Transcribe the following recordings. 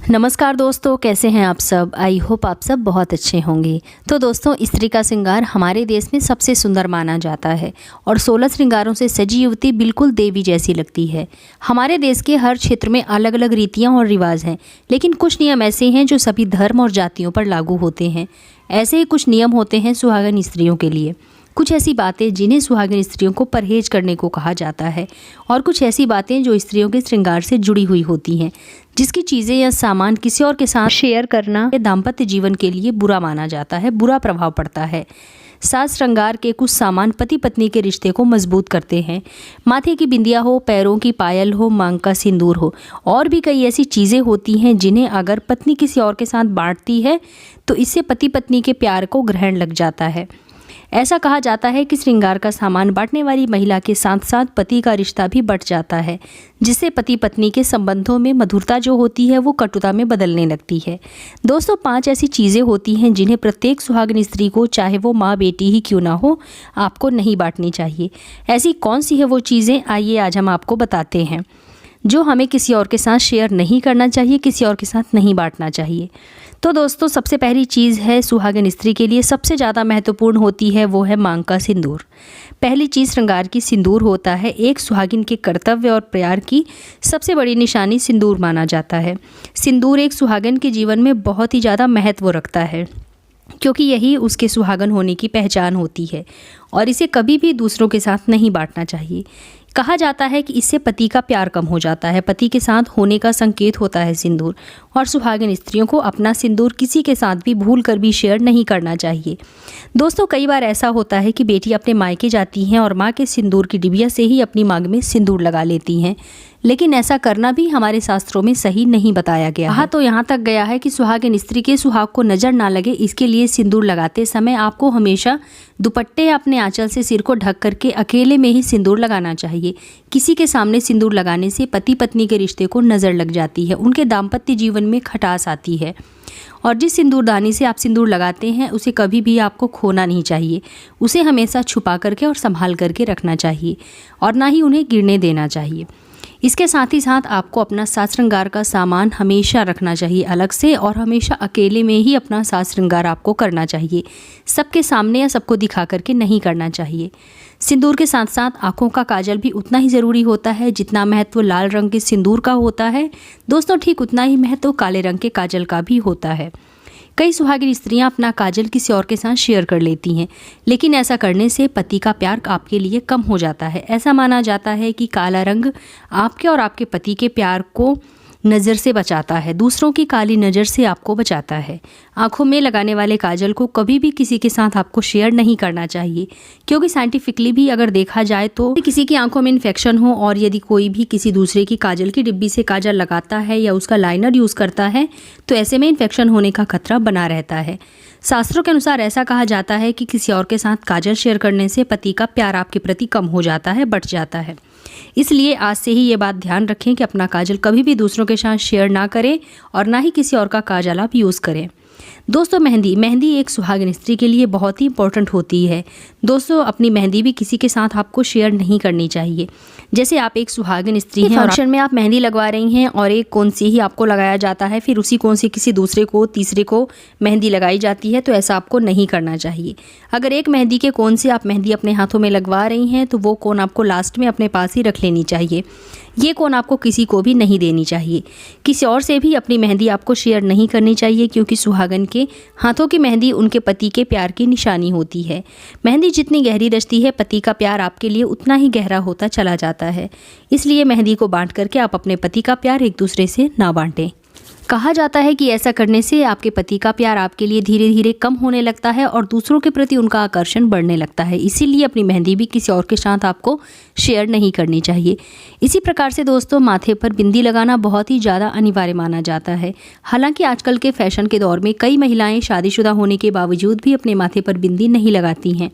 नमस्कार दोस्तों, कैसे हैं आप सब। आई होप आप सब बहुत अच्छे होंगे। तो दोस्तों, स्त्री का श्रृंगार हमारे देश में सबसे सुंदर माना जाता है और 16 श्रृंगारों से सजी युवती बिल्कुल देवी जैसी लगती है। हमारे देश के हर क्षेत्र में अलग अलग रीतियां और रिवाज हैं, लेकिन कुछ नियम ऐसे हैं जो सभी धर्म और जातियों पर लागू होते हैं। ऐसे ही कुछ नियम होते हैं सुहागन स्त्रियों के लिए। कुछ ऐसी बातें जिन्हें सुहागिन स्त्रियों को परहेज करने को कहा जाता है और कुछ ऐसी बातें जो स्त्रियों के श्रृंगार से जुड़ी हुई होती हैं, जिसकी चीज़ें या सामान किसी और के साथ शेयर करना दाम्पत्य जीवन के लिए बुरा माना जाता है, बुरा प्रभाव पड़ता है। साज श्रृंगार के कुछ सामान पति पत्नी के रिश्ते को मजबूत करते हैं। माथे की बिंदिया हो, पैरों की पायल हो, मांग का सिंदूर हो और भी कई ऐसी चीज़ें होती हैं जिन्हें अगर पत्नी किसी और के साथ बांटती है तो इससे पति पत्नी के प्यार को ग्रहण लग जाता है। ऐसा कहा जाता है कि श्रृंगार का सामान बांटने वाली महिला के साथ साथ पति का रिश्ता भी बढ़ जाता है, जिससे पति पत्नी के संबंधों में मधुरता जो होती है वो कटुता में बदलने लगती है। दोस्तों, 5 ऐसी चीज़ें होती हैं जिन्हें प्रत्येक सुहागिन स्त्री को, चाहे वो माँ बेटी ही क्यों ना हो, आपको नहीं बांटनी चाहिए। ऐसी कौन सी है वो चीज़ें, आइए आज हम आपको बताते हैं जो हमें किसी और के साथ शेयर नहीं करना चाहिए, किसी और के साथ नहीं बांटना चाहिए। तो दोस्तों, सबसे पहली चीज़ है सुहागिन स्त्री के लिए सबसे ज़्यादा महत्वपूर्ण होती है, वो है मांग का सिंदूर। पहली चीज़ श्रृंगार की सिंदूर होता है। एक सुहागिन के कर्तव्य और प्यार की सबसे बड़ी निशानी सिंदूर माना जाता है। सिंदूर एक सुहागिन के जीवन में बहुत ही ज़्यादा महत्व रखता है, क्योंकि यही उसके सुहागन होने की पहचान होती है और इसे कभी भी दूसरों के साथ नहीं बांटना चाहिए। कहा जाता है कि इससे पति का प्यार कम हो जाता है, पति के साथ होने का संकेत होता है सिंदूर, और सुहागिन स्त्रियों को अपना सिंदूर किसी के साथ भी भूल कर भी शेयर नहीं करना चाहिए। दोस्तों, कई बार ऐसा होता है कि बेटी अपने मायके जाती हैं और माँ के सिंदूर की डिबिया से ही अपनी मांग में सिंदूर लगा लेती हैं, लेकिन ऐसा करना भी हमारे शास्त्रों में सही नहीं बताया गया है। तो यहाँ तक गया है कि सुहागिन स्त्री के सुहाग को नजर ना लगे, इसके लिए सिंदूर लगाते समय आपको हमेशा दुपट्टे या अपने आंचल से सिर को ढक करके अकेले में ही सिंदूर लगाना चाहिए। किसी के सामने सिंदूर लगाने से पति पत्नी के रिश्ते को नज़र लग जाती है, उनके दाम्पत्य जीवन में खटास आती है। और जिस सिंदूरदानी से आप सिंदूर लगाते हैं उसे कभी भी आपको खोना नहीं चाहिए। उसे हमेशा छुपा करके और संभाल करके रखना चाहिए और ना ही उन्हें गिरने देना चाहिए। इसके साथ ही साथ आपको अपना साज श्रृंगार का सामान हमेशा रखना चाहिए अलग से, और हमेशा अकेले में ही अपना साज श्रृंगार आपको करना चाहिए। सबके सामने या सबको दिखा करके नहीं करना चाहिए। सिंदूर के साथ साथ आँखों का काजल भी उतना ही ज़रूरी होता है। जितना महत्व लाल रंग के सिंदूर का होता है दोस्तों, ठीक उतना ही महत्व काले रंग के काजल का भी होता है। कई सुहागिन स्त्रियां अपना काजल किसी और के साथ शेयर कर लेती हैं, लेकिन ऐसा करने से पति का प्यार आपके लिए कम हो जाता है। ऐसा माना जाता है कि काला रंग आपके और आपके पति के प्यार को नज़र से बचाता है, दूसरों की काली नज़र से आपको बचाता है। आंखों में लगाने वाले काजल को कभी भी किसी के साथ आपको शेयर नहीं करना चाहिए, क्योंकि साइंटिफिकली भी अगर देखा जाए तो किसी की आंखों में इन्फेक्शन हो और यदि कोई भी किसी दूसरे की काजल की डिब्बी से काजल लगाता है या उसका लाइनर यूज़ करता है तो ऐसे में इन्फेक्शन होने का खतरा बना रहता है। शास्त्रों के अनुसार ऐसा कहा जाता है कि किसी और के साथ काजल शेयर करने से पति का प्यार आपके प्रति कम हो जाता है, बढ़ जाता है। इसलिए आज से ही ये बात ध्यान रखें कि अपना काजल कभी भी दूसरों के साथ शेयर ना करें और ना ही किसी और का काजल आप यूज़ करें। दोस्तों, मेहंदी एक सुहागिन स्त्री के लिए बहुत ही इंपॉर्टेंट होती है। दोस्तों, अपनी मेहंदी भी किसी के साथ आपको शेयर नहीं करनी चाहिए। जैसे आप एक सुहागिन स्त्री हैं, फंक्शन में आप मेहंदी लगवा रही हैं और एक कोन से ही आपको लगाया जाता है, फिर उसी कोन से किसी दूसरे को, तीसरे को मेहंदी लगाई जाती है, तो ऐसा आपको नहीं करना चाहिए। अगर एक मेहंदी के कोन से आप मेहंदी अपने हाथों में लगवा रही हैं तो वो कोन आपको लास्ट में अपने पास ही रख लेनी चाहिए। ये कोन आपको किसी को भी नहीं देनी चाहिए। किसी और से भी अपनी मेहंदी आपको शेयर नहीं करनी चाहिए, क्योंकि सुहागन के हाथों की मेहंदी उनके पति के प्यार की निशानी होती है। मेहंदी जितनी गहरी रचती है, पति का प्यार आपके लिए उतना ही गहरा होता चला जाता है। इसलिए मेहंदी को बांट करके आप अपने पति का प्यार एक दूसरे से ना बांटें। कहा जाता है कि ऐसा करने से आपके पति का प्यार आपके लिए धीरे धीरे कम होने लगता है और दूसरों के प्रति उनका आकर्षण बढ़ने लगता है। इसीलिए अपनी मेहंदी भी किसी और के साथ आपको शेयर नहीं करनी चाहिए। इसी प्रकार से दोस्तों, माथे पर बिंदी लगाना बहुत ही ज़्यादा अनिवार्य माना जाता है। हालांकि आजकल के फैशन के दौर में कई महिलाएं शादीशुदा होने के बावजूद भी अपने माथे पर बिंदी नहीं लगाती हैं,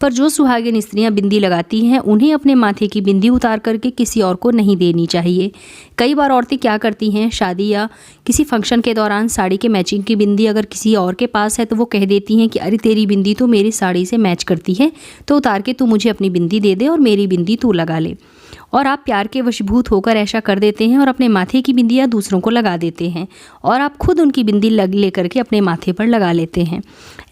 पर जो सुहागिन स्त्रियां बिंदी लगाती हैं उन्हें अपने माथे की बिंदी उतार करके किसी और को नहीं देनी चाहिए। कई बार औरतें क्या करती हैं, शादी या किसी फंक्शन के दौरान साड़ी के मैचिंग की बिंदी अगर किसी और के पास है तो वो कह देती हैं कि अरे तेरी बिंदी तो मेरी साड़ी से मैच करती है, तो उतार के तू मुझे अपनी बिंदी दे दे और मेरी बिंदी तू लगा ले। और आप प्यार के वशीभूत होकर ऐसा कर देते हैं और अपने माथे की बिंदियाँ दूसरों को लगा देते हैं और आप खुद उनकी बिंदी लेकर के अपने माथे पर लगा लेते हैं।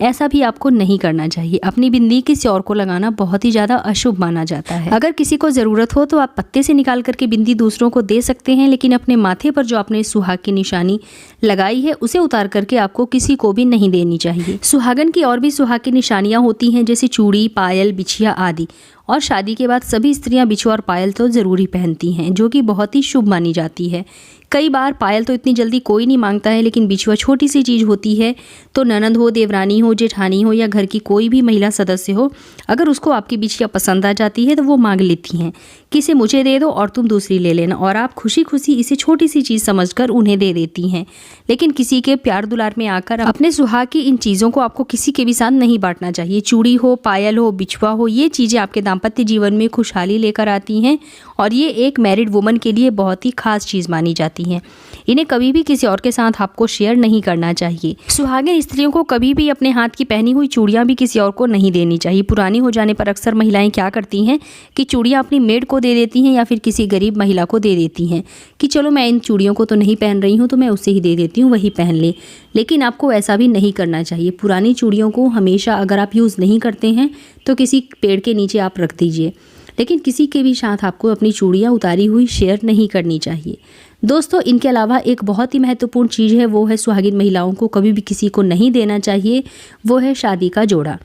ऐसा भी आपको नहीं करना चाहिए। अपनी बिंदी किसी और को लगाना बहुत ही ज़्यादा अशुभ माना जाता है। अगर किसी को ज़रूरत हो तो आप पत्ते से निकाल करके बिंदी दूसरों को दे सकते हैं, लेकिन अपने माथे पर जो आपने सुहाग की निशानी लगाई है उसे उतार करके आपको किसी को भी नहीं देनी चाहिए। सुहागन की और भी सुहाग की निशानियाँ होती हैं, जैसे चूड़ी, पायल, बिछिया आदि। और शादी के बाद सभी स्त्रियां बिछुआ और पायल तो ज़रूरी पहनती हैं, जो कि बहुत ही शुभ मानी जाती है। कई बार पायल तो इतनी जल्दी कोई नहीं मांगता है, लेकिन बिछुआ छोटी सी चीज़ होती है, तो ननंद हो, देवरानी हो, जेठानी हो या घर की कोई भी महिला सदस्य हो, अगर उसको आपकी बिछिया पसंद आ जाती है तो वो मांग लेती हैं कि इसे मुझे दे दो और तुम दूसरी ले लेना, और आप खुशी खुशी इसे छोटी सी चीज़ समझकर उन्हें दे देती हैं। लेकिन किसी के प्यार दुलार में आकर अपने सुहाग की इन चीज़ों को आपको किसी के भी साथ नहीं बांटना चाहिए। चूड़ी हो, पायल हो, बिछुआ हो, ये चीज़ें आपके दाम्पत्य जीवन में खुशहाली लेकर आती हैं और ये एक मैरिड वुमन के लिए बहुत ही खास चीज़ मानी जाती हैं। इन्हें कभी भी किसी और के साथ आपको शेयर नहीं करना चाहिए। सुहागिन स्त्रियों को कभी भी अपने हाथ की पहनी हुई चूड़ियाँ भी किसी और को नहीं देनी चाहिए। पुरानी हो जाने पर अक्सर महिलाएं क्या करती हैं कि चूड़ियाँ अपनी मेड को दे देती हैं या फिर किसी गरीब महिला को दे देती हैं कि चलो मैं इन चूड़ियों को तो नहीं पहन रही हूँ तो मैं उसे ही दे देती हूँ, वही पहन ले। लेकिन आपको ऐसा भी नहीं करना चाहिए। पुरानी चूड़ियों को हमेशा अगर आप यूज़ नहीं करते हैं तो किसी पेड़ के नीचे आप रख दीजिए, लेकिन किसी के भी साथ आपको अपनी चूड़ियाँ उतारी हुई शेयर नहीं करनी चाहिए। दोस्तों, इनके अलावा एक बहुत ही महत्वपूर्ण चीज़ है, वो है सुहागिन महिलाओं को कभी भी किसी को नहीं देना चाहिए, वो है शादी का जोड़ा।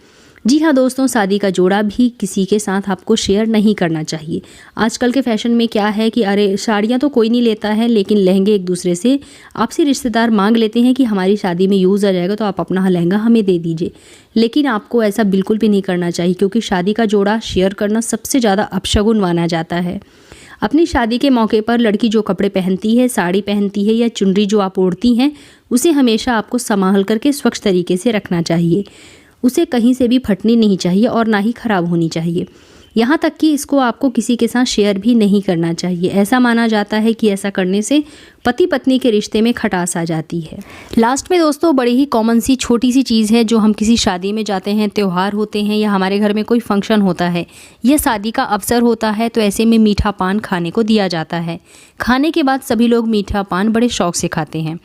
जी हाँ दोस्तों, शादी का जोड़ा भी किसी के साथ आपको शेयर नहीं करना चाहिए। आजकल के फैशन में क्या है कि अरे साड़ियाँ तो कोई नहीं लेता है, लेकिन लहंगे एक दूसरे से आपसे रिश्तेदार मांग लेते हैं कि हमारी शादी में यूज़ आ जाएगा तो आप अपना लहंगा हमें दे दीजिए। लेकिन आपको ऐसा बिल्कुल भी नहीं करना चाहिए, क्योंकि शादी का जोड़ा शेयर करना सबसे ज़्यादा अपशगुन माना जाता है। अपनी शादी के मौके पर लड़की जो कपड़े पहनती है, साड़ी पहनती है या चुनरी जो आप ओढ़ती हैं, उसे हमेशा आपको संभाल करके स्वच्छ तरीके से रखना चाहिए। उसे कहीं से भी फटनी नहीं चाहिए और ना ही ख़राब होनी चाहिए। यहाँ तक कि इसको आपको किसी के साथ शेयर भी नहीं करना चाहिए। ऐसा माना जाता है कि ऐसा करने से पति पत्नी के रिश्ते में खटास आ जाती है। लास्ट में दोस्तों, बड़ी ही कॉमन सी छोटी सी चीज़ है, जो हम किसी शादी में जाते हैं, त्यौहार होते हैं या हमारे घर में कोई फंक्शन होता है, यह शादी का अवसर होता है, तो ऐसे में मीठा पान खाने को दिया जाता है। खाने के बाद सभी लोग मीठा पान बड़े शौक से खाते हैं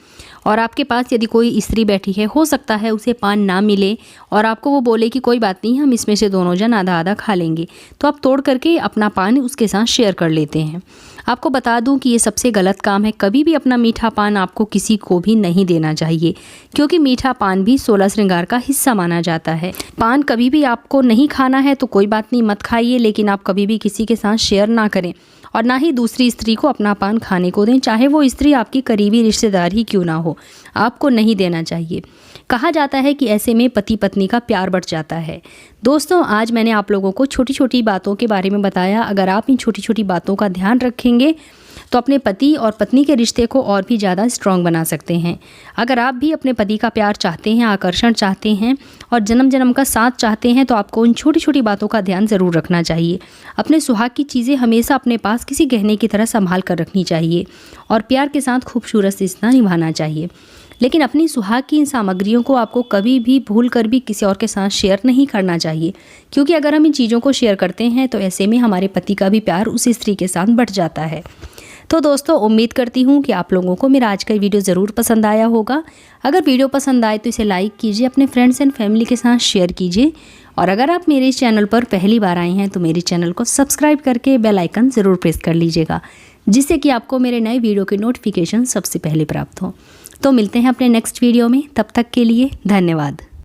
और आपके पास यदि कोई स्त्री बैठी है, हो सकता है उसे पान ना मिले और आपको वो बोले कि कोई बात नहीं, हम इसमें से दोनों जन आधा आधा खा लेंगे, तो आप तोड़ करके अपना पान उसके साथ शेयर कर लेते हैं। आपको बता दूं कि ये सबसे गलत काम है। कभी भी अपना मीठा पान आपको किसी को भी नहीं देना चाहिए, क्योंकि मीठा पान भी 16 श्रृंगार का हिस्सा माना जाता है। पान कभी भी आपको नहीं खाना है तो कोई बात नहीं, मत खाइए, लेकिन आप कभी भी किसी के साथ शेयर ना करें और ना ही दूसरी स्त्री को अपना पान खाने को दें, चाहे वो स्त्री आपकी करीबी रिश्तेदार ही क्यों ना हो, आपको नहीं देना चाहिए। कहा जाता है कि ऐसे में पति पत्नी का प्यार बढ़ जाता है। दोस्तों, आज मैंने आप लोगों को छोटी छोटी बातों के बारे में बताया। अगर आप इन छोटी छोटी बातों का ध्यान रखेंगे तो अपने पति और पत्नी के रिश्ते को और भी ज़्यादा स्ट्रॉन्ग बना सकते हैं। अगर आप भी अपने पति का प्यार चाहते हैं, आकर्षण चाहते हैं और जन्म जन्म का साथ चाहते हैं, तो आपको उन छोटी छोटी बातों का ध्यान ज़रूर रखना चाहिए। अपने सुहाग की चीज़ें हमेशा अपने पास किसी गहने की तरह संभाल कर रखनी चाहिए और प्यार के साथ खूबसूरत रिश्ता निभाना चाहिए। लेकिन अपनी सुहाग की इन सामग्रियों को आपको कभी भी भूल कर भी किसी और के साथ शेयर नहीं करना चाहिए, क्योंकि अगर हम इन चीज़ों को शेयर करते हैं तो ऐसे में हमारे पति का भी प्यार उस स्त्री के साथ बढ़ जाता है। तो दोस्तों, उम्मीद करती हूँ कि आप लोगों को मेरा आज का वीडियो ज़रूर पसंद आया होगा। अगर वीडियो पसंद आए तो इसे लाइक कीजिए, अपने फ्रेंड्स एंड फैमिली के साथ शेयर कीजिए और अगर आप मेरे चैनल पर पहली बार आए हैं तो मेरे चैनल को सब्सक्राइब करके बेल आइकन ज़रूर प्रेस कर लीजिएगा, जिससे कि आपको मेरे नए वीडियो की नोटिफिकेशन सबसे पहले प्राप्त हो। तो मिलते हैं अपने नेक्स्ट वीडियो में, तब तक के लिए धन्यवाद।